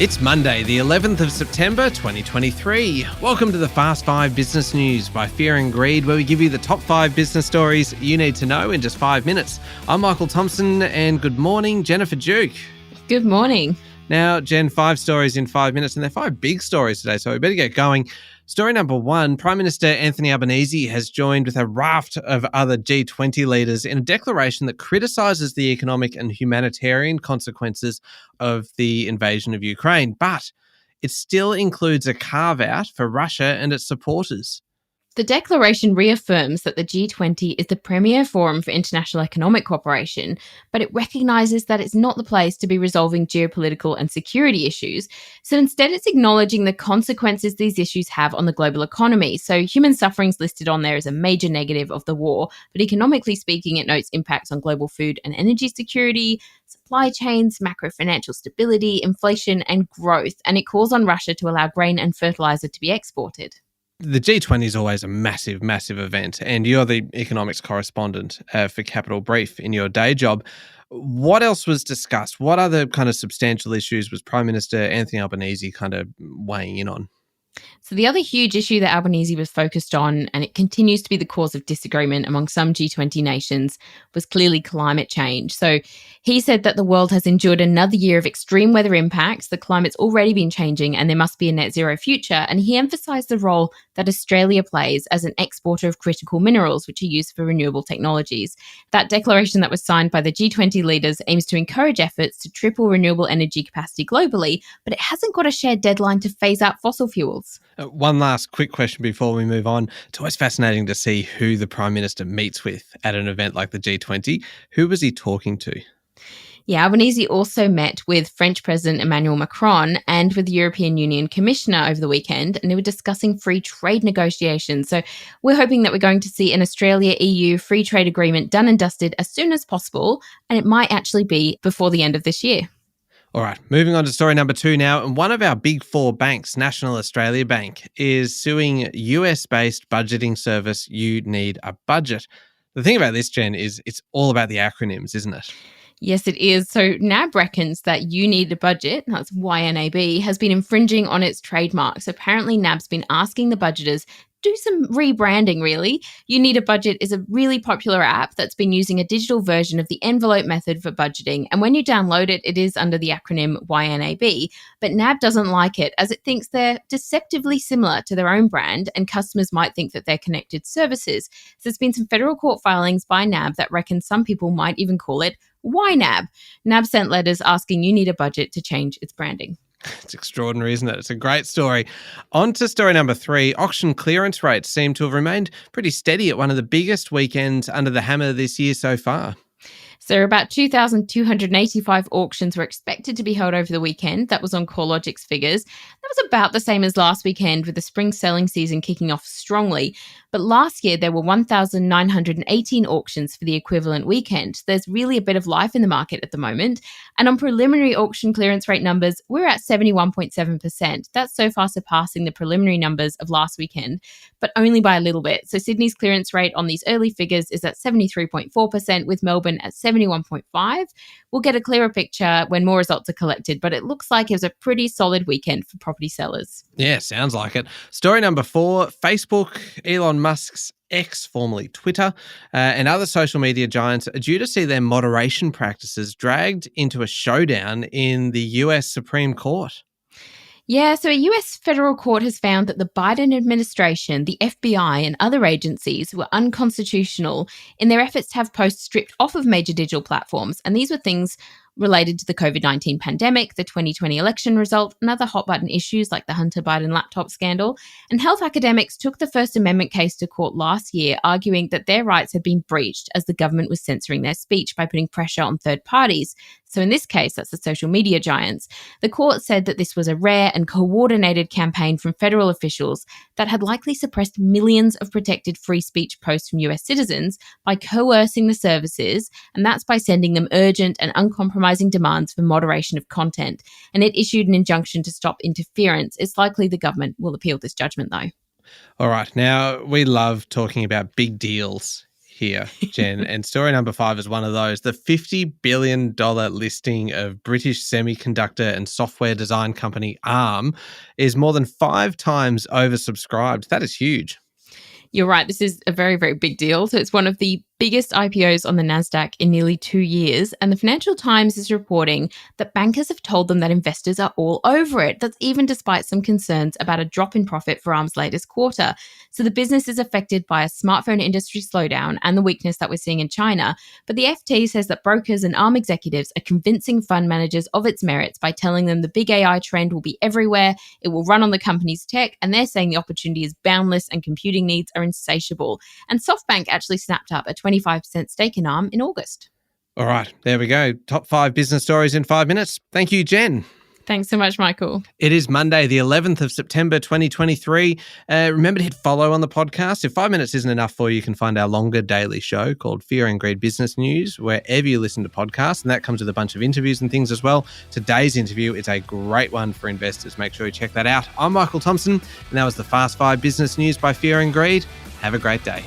It's Monday, the 11th of September, 2023. Welcome to the Fast 5 Business News by Fear and Greed, where we give you the top 5 business stories you need to know in just 5 minutes. I'm Michael Thompson, and good morning, Jennifer Duke. Good morning. Now, Jen, 5 stories in 5 minutes, and they're 5 big stories today, so we better get going. Story number 1, Prime Minister Anthony Albanese has joined with a raft of other G20 leaders in a declaration that criticises the economic and humanitarian consequences of the invasion of Ukraine, but it still includes a carve-out for Russia and its supporters. The declaration reaffirms that the G20 is the premier forum for international economic cooperation, but it recognises that it's not the place to be resolving geopolitical and security issues. So instead, it's acknowledging the consequences these issues have on the global economy. So human suffering's listed on there as a major negative of the war, but economically speaking, it notes impacts on global food and energy security, supply chains, macro-financial stability, inflation, and growth. And it calls on Russia to allow grain and fertiliser to be exported. The G20 is always a massive, massive event, and you're the economics correspondent for Capital Brief in your day job. What else was discussed? What other kind of substantial issues was Prime Minister Anthony Albanese kind of weighing in on? So the other huge issue that Albanese was focused on, and it continues to be the cause of disagreement among some G20 nations, was clearly climate change. So he said that the world has endured another year of extreme weather impacts, the climate's already been changing, and there must be a net zero future. And he emphasised the role that Australia plays as an exporter of critical minerals, which are used for renewable technologies. That declaration that was signed by the G20 leaders aims to encourage efforts to triple renewable energy capacity globally, but it hasn't got a shared deadline to phase out fossil fuels. One last quick question before we move on. It's always fascinating to see who the Prime Minister meets with at an event like the G20. Who was he talking to? Yeah, Albanese also met with French President Emmanuel Macron and with the European Union Commissioner over the weekend, and they were discussing free trade negotiations. So we're hoping that we're going to see an Australia-EU free trade agreement done and dusted as soon as possible, and it might actually be before the end of this year. All right, moving on to story number 2 now. And one of our big 4 banks, National Australia Bank, is suing US-based budgeting service You Need a Budget. The thing about this, Jen, is it's all about the acronyms, isn't it? Yes, it is. So NAB reckons that You Need a Budget, that's YNAB, has been infringing on its trademarks. Apparently, NAB's been asking the budgeters do some rebranding, really. You Need a Budget is a really popular app that's been using a digital version of the envelope method for budgeting. And when you download it, it is under the acronym YNAB. But NAB doesn't like it as it thinks they're deceptively similar to their own brand and customers might think that they're connected services. So there's been some federal court filings by NAB that reckon some people might even call it YNAB. NAB sent letters asking You Need a Budget to change its branding. It's extraordinary, isn't it? It's a great story. On to story number 3. Auction clearance rates seem to have remained pretty steady at one of the biggest weekends under the hammer this year so far. So about 2,285 auctions were expected to be held over the weekend. That was on CoreLogic's figures. That was about the same as last weekend, with the spring selling season kicking off strongly. But last year, there were 1,918 auctions for the equivalent weekend. There's really a bit of life in the market at the moment. And on preliminary auction clearance rate numbers, we're at 71.7%. That's so far surpassing the preliminary numbers of last weekend, but only by a little bit. So Sydney's clearance rate on these early figures is at 73.4%, with Melbourne at 71.5%. We'll get a clearer picture when more results are collected, but it looks like it was a pretty solid weekend for property sellers. Yeah, sounds like it. Story number 4, Facebook, Elon Musk's X, formerly Twitter, and other social media giants are due to see their moderation practices dragged into a showdown in the US Supreme Court. Yeah, so a US federal court has found that the Biden administration, the FBI, and other agencies were unconstitutional in their efforts to have posts stripped off of major digital platforms. And these were things related to the COVID-19 pandemic, the 2020 election result, and other hot-button issues like the Hunter Biden laptop scandal. And health academics took the First Amendment case to court last year, arguing that their rights had been breached as the government was censoring their speech by putting pressure on third parties. So in this case, that's the social media giants. The court said that this was a rare and coordinated campaign from federal officials that had likely suppressed millions of protected free speech posts from US citizens by coercing the services, and that's by sending them urgent and uncompromising demands for moderation of content. And it issued an injunction to stop interference. It's likely the government will appeal this judgment, though. All right. Now, we love talking about big deals here, Jen. And story number 5 is one of those. The $50 billion listing of British semiconductor and software design company ARM is more than 5 times oversubscribed. That is huge. You're right. This is a very, very big deal. So it's one of the biggest IPOs on the NASDAQ in nearly 2 years. And the Financial Times is reporting that bankers have told them that investors are all over it. That's even despite some concerns about a drop in profit for ARM's latest quarter. So the business is affected by a smartphone industry slowdown and the weakness that we're seeing in China. But the FT says that brokers and ARM executives are convincing fund managers of its merits by telling them the big AI trend will be everywhere. It will run on the company's tech. And they're saying the opportunity is boundless and computing needs are insatiable. And SoftBank actually snapped up a 25% stake in ARM in August. All right, there we go. Top 5 business stories in 5 minutes. Thank you, Jen. Thanks so much, Michael. It is Monday, the 11th of September, 2023. Remember to hit follow on the podcast. If 5 minutes isn't enough for you, you can find our longer daily show called Fear and Greed Business News wherever you listen to podcasts, and that comes with a bunch of interviews and things as well. Today's interview is a great one for investors. Make sure you check that out. I'm Michael Thompson, and that was the Fast 5 Business News by Fear and Greed. Have a great day.